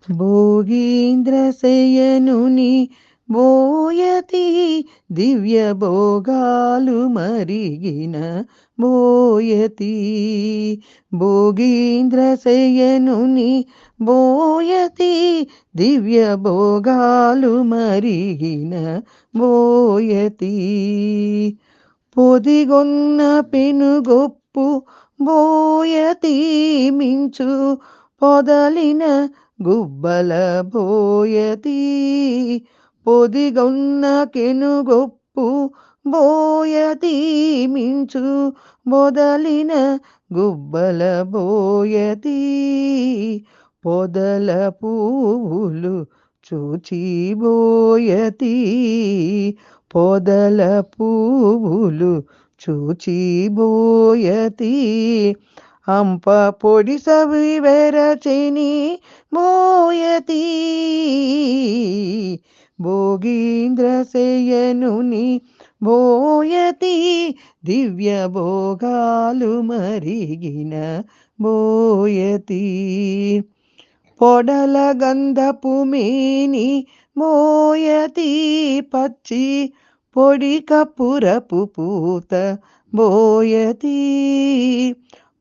భోగీంద్రశయనుని బోయతి దివ్య భోగాలు మరిగిన బోయతి. భోగీంద్రశయనుని బోయతి దివ్య భోగాలు మరిగిన బోయతి. పొదిగొన్న పెనుగొప్పు బోయతి మించు పొదలిన గుబ్బల బోయతి. పొదిగొన్న కెనుగొప్పు బోయతి మించు మొదలిన గుబ్బల బోయతి. పొదల పువ్వులు చూచి బోయతి. పొదల పువ్వులు చూచి బోయతి. అంప పొడి సవి వెరచిని బోయతి. భోగీంద్రశయనుని బోయతి దివ్య భోగాలు మరిగిన బోయతి. పొడల గంధపు మేని బోయతి పచ్చి పొడి కపురపు పూత బోయతి.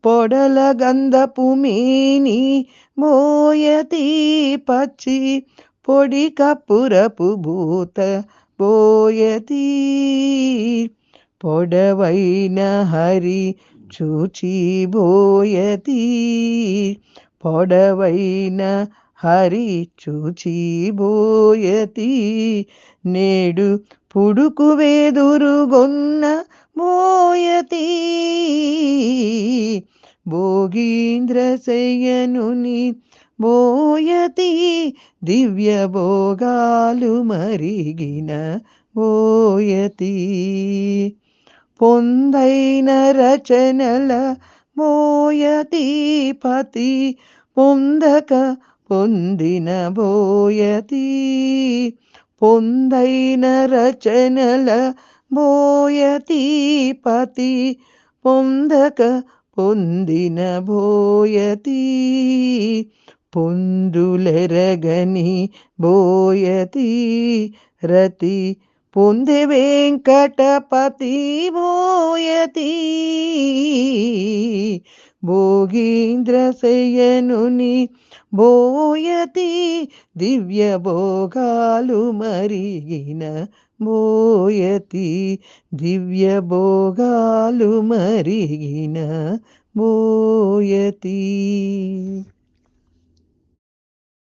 పొడల గంధపు మేని బోయతి పచ్చి పొడి కపురపు భూత బోయతి. పొడవైన హరి చూచి బోయతి. పొడవైన హరి చూచి బోయతి. నేడు పుడుకు వేదురుగొన్న బోయతి. భోగీంద్రశయనుని బోయతి దివ్య భోగాలు మరిగిన బోయతి. పొందైన రచనల బోయతి పతి పొందక పొందిన బోయతి. పొందైన రచనల బోయతి పతి పొందక పొందిన బోయతి. పొందులెరగని బోయతి రతి పొందే వెంకటపతి బోయతి. భోగీంద్రశయనుని బోయతి దివ్య భోగాలు మరిగిన బోయతి. దివ్య భోగాలు మరిగిన బోయతి.